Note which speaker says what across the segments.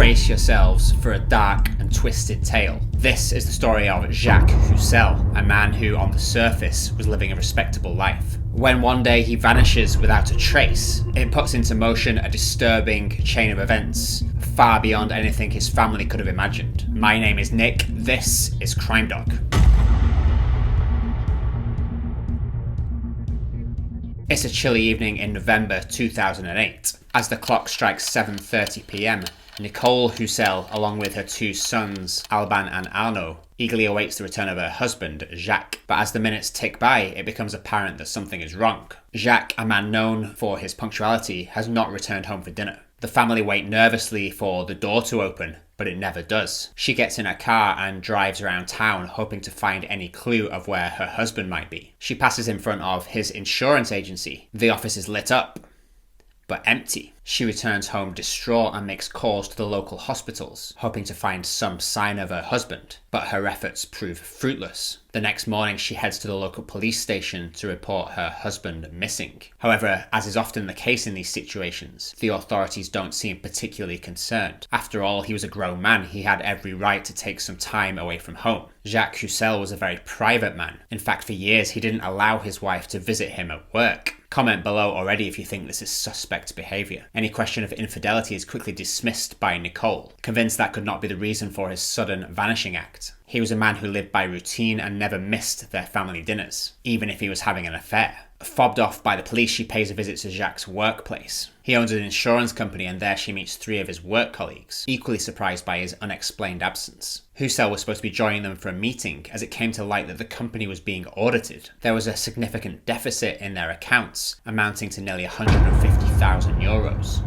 Speaker 1: Brace yourselves for a dark and twisted tale. This is the story of Jacques Heusele, a man who on the surface was living a respectable life. When one day he vanishes without a trace, it puts into motion a disturbing chain of events far beyond anything his family could have imagined. My name is Nick, this is Crime Dog. It's a chilly evening in November 2008. As the clock strikes 7:30 PM, Nicole Heusele, along with her two sons, Alban and Arnaud, eagerly awaits the return of her husband, Jacques. But as the minutes tick by, it becomes apparent that something is wrong. Jacques, a man known for his punctuality, has not returned home for dinner. The family wait nervously for the door to open, but it never does. She gets in her car and drives around town, hoping to find any clue of where her husband might be. She passes in front of his insurance agency. The office is lit up, but empty. She returns home distraught and makes calls to the local hospitals, hoping to find some sign of her husband, but her efforts prove fruitless. The next morning, she heads to the local police station to report her husband missing. However, as is often the case in these situations, the authorities don't seem particularly concerned. After all, he was a grown man. He had every right to take some time away from home. Jacques Heusele was a very private man. In fact, for years, he didn't allow his wife to visit him at work. Comment below already if you think this is suspect behaviour. Any question of infidelity is quickly dismissed by Nicole, convinced that could not be the reason for his sudden vanishing act. He was a man who lived by routine and never missed their family dinners, even if he was having an affair. Fobbed off by the police, she pays a visit to Jacques' workplace. He owns an insurance company and there she meets three of his work colleagues, equally surprised by his unexplained absence. Heusele was supposed to be joining them for a meeting as it came to light that the company was being audited. There was a significant deficit in their accounts, amounting to nearly €150,000.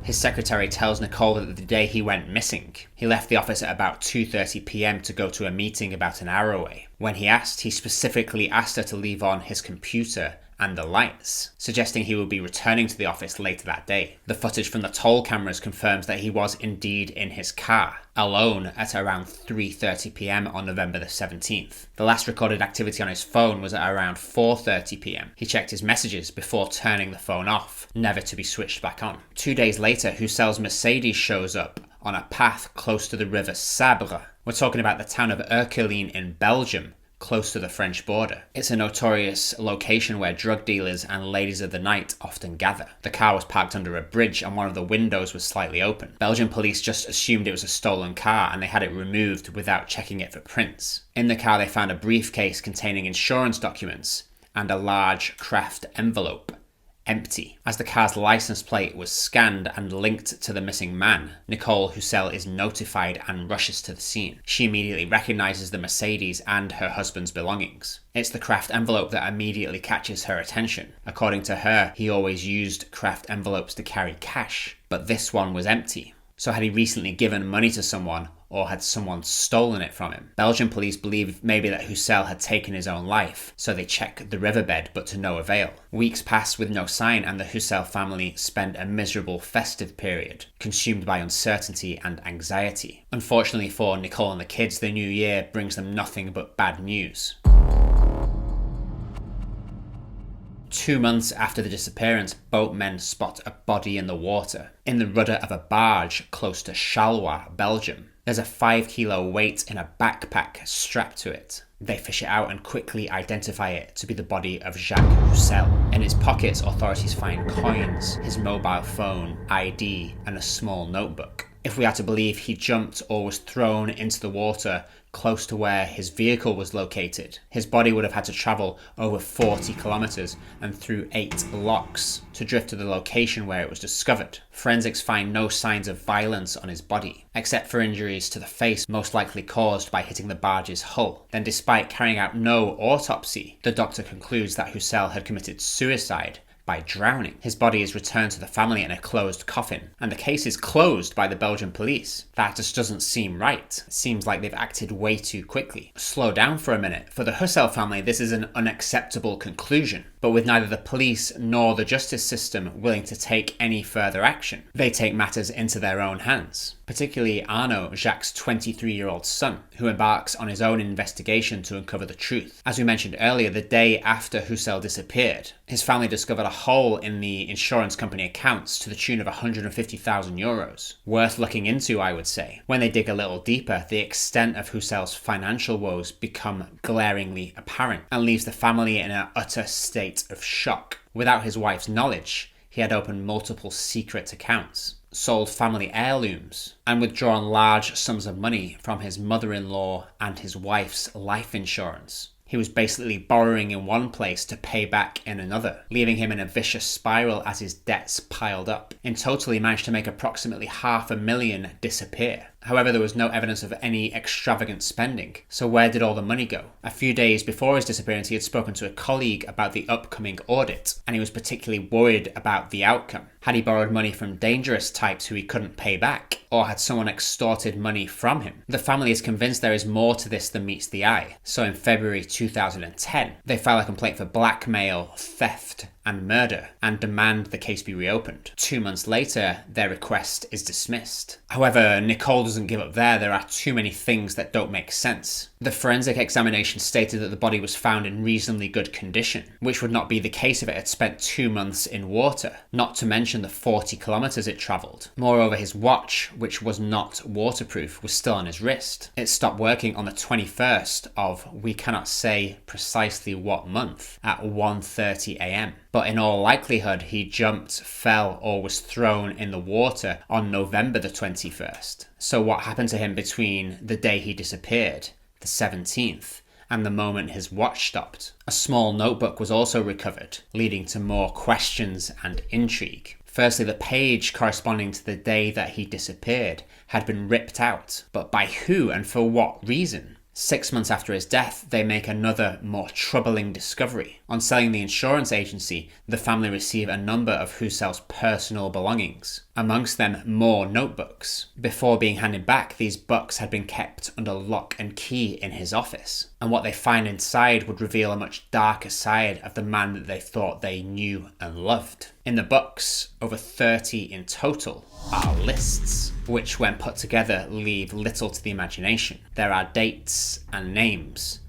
Speaker 1: His secretary tells Nicole that the day he went missing, he left the office at about 2:30 PM to go to a meeting about an hour away. When he asked, he specifically asked her to leave on his computer and the lights, suggesting he would be returning to the office later that day. The footage from the toll cameras confirms that he was indeed in his car, alone at around 3:30 PM on November the 17th. The last recorded activity on his phone was at around 4:30 PM. He checked his messages before turning the phone off, never to be switched back on. 2 days later, Heusele's Mercedes shows up on a path close to the river Sabre. We're talking about the town of Erquelin in Belgium, close to the French border. It's a notorious location where drug dealers and ladies of the night often gather. The car was parked under a bridge and one of the windows was slightly open. Belgian police just assumed it was a stolen car and they had it removed without checking it for prints. In the car they found a briefcase containing insurance documents and a large craft envelope. Empty. As the car's license plate was scanned and linked to the missing man, Nicole Heusele is notified and rushes to the scene. She immediately recognizes the Mercedes and her husband's belongings. It's the craft envelope that immediately catches her attention. According to her, he always used craft envelopes to carry cash, but this one was empty. So had he recently given money to someone, or had someone stolen it from him? Belgian police believe maybe that Heusele had taken his own life, so they check the riverbed, but to no avail. Weeks pass with no sign, and the Heusele family spend a miserable festive period, consumed by uncertainty and anxiety. Unfortunately for Nicole and the kids, the new year brings them nothing but bad news. 2 months after the disappearance, boatmen spot a body in the water, in the rudder of a barge close to Charleroi, Belgium. There's a 5-kilo weight in a backpack strapped to it. They fish it out and quickly identify it to be the body of Jacques Heusele. In his pockets, authorities find coins, his mobile phone, ID, and a small notebook. If we are to believe he jumped or was thrown into the water close to where his vehicle was located, his body would have had to travel over 40 kilometers and through 8 locks to drift to the location where it was discovered. Forensics find no signs of violence on his body, except for injuries to the face most likely caused by hitting the barge's hull. Then despite carrying out no autopsy, the doctor concludes that Heusele had committed suicide by drowning. His body is returned to the family in a closed coffin, and the case is closed by the Belgian police. That just doesn't seem right. It seems like they've acted way too quickly. Slow down for a minute. For the Heusele family, this is an unacceptable conclusion, but with neither the police nor the justice system willing to take any further action, they take matters into their own hands. Particularly Arnaud, Jacques' 23-year-old son, who embarks on his own investigation to uncover the truth. As we mentioned earlier, the day after Heusele disappeared, His family discovered a hole in the insurance company accounts to the tune of €150,000. Worth looking into, I would say. When they dig a little deeper, the extent of Heusele's financial woes become glaringly apparent and leaves the family in an utter state of shock. Without his wife's knowledge, he had opened multiple secret accounts, sold family heirlooms, and withdrawn large sums of money from his mother-in-law and his wife's life insurance. He was basically borrowing in one place to pay back in another, leaving him in a vicious spiral as his debts piled up. In total, he managed to make approximately $500,000 disappear. However, there was no evidence of any extravagant spending, so where did all the money go? A few days before his disappearance, he had spoken to a colleague about the upcoming audit, and he was particularly worried about the outcome. Had he borrowed money from dangerous types who he couldn't pay back? Or had someone extorted money from him? The family is convinced there is more to this than meets the eye, so in February 2010, they file a complaint for blackmail, theft, and murder, and demand the case be reopened. 2 months later, their request is dismissed. However, Nicole doesn't give up there. There are too many things that don't make sense. The forensic examination stated that the body was found in reasonably good condition, which would not be the case if it had spent 2 months in water, not to mention the 40 kilometers it travelled. Moreover, his watch, which was not waterproof, was still on his wrist. It stopped working on the 21st of, we cannot say precisely what month, at 1:30 a.m. But in all likelihood, he jumped, fell, or was thrown in the water on November the 21st. So what happened to him between the day he disappeared, the 17th, and the moment his watch stopped? A small notebook was also recovered, leading to more questions and intrigue. Firstly, the page corresponding to the day that he disappeared had been ripped out, but by who and for what reason? 6 months after his death, they make another, more troubling discovery. On selling the insurance agency, the family receive a number of Heusele's personal belongings, amongst them more notebooks. Before being handed back, these books had been kept under lock and key in his office, and what they find inside would reveal a much darker side of the man that they thought they knew and loved. In the books, over 30 in total, are lists, which when put together leave little to the imagination. There are dates and names,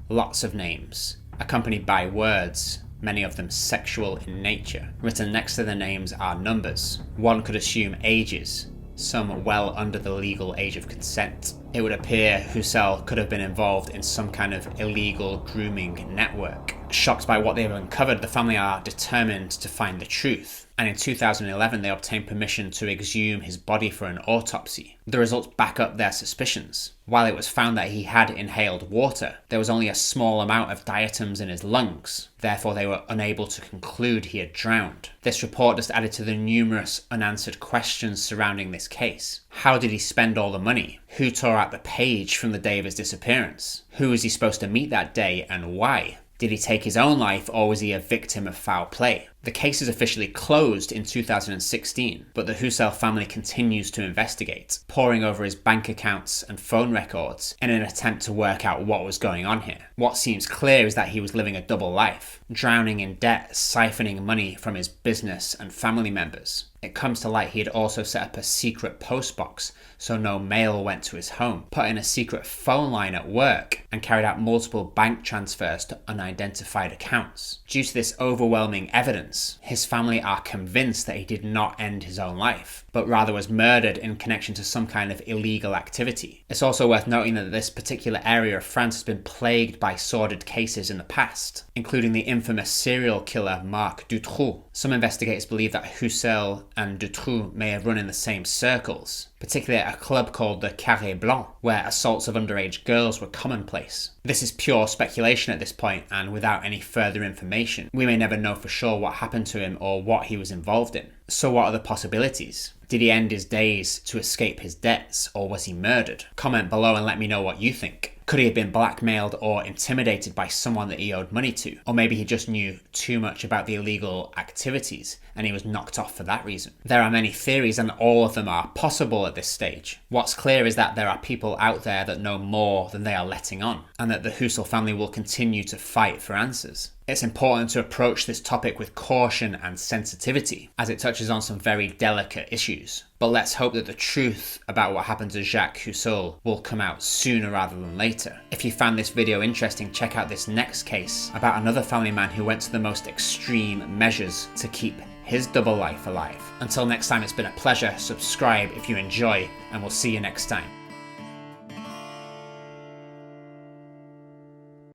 Speaker 1: lots of names, accompanied by words, many of them sexual in nature. Written next to the names are numbers. One could assume ages, some well under the legal age of consent. It would appear Heusele could have been involved in some kind of illegal grooming network. Shocked by what they have uncovered, the family are determined to find the truth, and in 2011 they obtained permission to exhume his body for an autopsy. The results back up their suspicions. While it was found that he had inhaled water, there was only a small amount of diatoms in his lungs. Therefore, they were unable to conclude he had drowned. This report just added to the numerous unanswered questions surrounding this case. How did he spend all the money? Who tore out the page from the day of his disappearance? Who was he supposed to meet that day and why? Did he take his own life, or was he a victim of foul play? The case is officially closed in 2016, but the Heusele family continues to investigate, poring over his bank accounts and phone records in an attempt to work out what was going on here. What seems clear is that he was living a double life, drowning in debt, siphoning money from his business and family members. It comes to light he had also set up a secret postbox so no mail went to his home, put in a secret phone line at work, and carried out multiple bank transfers to unidentified accounts. Due to this overwhelming evidence, his family are convinced that he did not end his own life, but rather was murdered in connection to some kind of illegal activity. It's also worth noting that this particular area of France has been plagued by sordid cases in the past, including the infamous serial killer Marc Dutroux. Some investigators believe that Heusele and Dutroux may have run in the same circles, particularly at a club called the Carré Blanc, where assaults of underage girls were commonplace. This is pure speculation at this point, and without any further information, we may never know for sure what happened to him or what he was involved in. So what are the possibilities? Did he end his days to escape his debts, or was he murdered? Comment below and let me know what you think. Could he have been blackmailed or intimidated by someone that he owed money to? Or maybe he just knew too much about the illegal activities and he was knocked off for that reason. There are many theories and all of them are possible at this stage. What's clear is that there are people out there that know more than they are letting on, and that the Heusele family will continue to fight for answers. It's important to approach this topic with caution and sensitivity, as it touches on some very delicate issues. But let's hope that the truth about what happened to Jacques Heusele will come out sooner rather than later. If you found this video interesting, check out this next case about another family man who went to the most extreme measures to keep his double life alive. Until next time, it's been a pleasure. Subscribe if you enjoy, and we'll see you next time.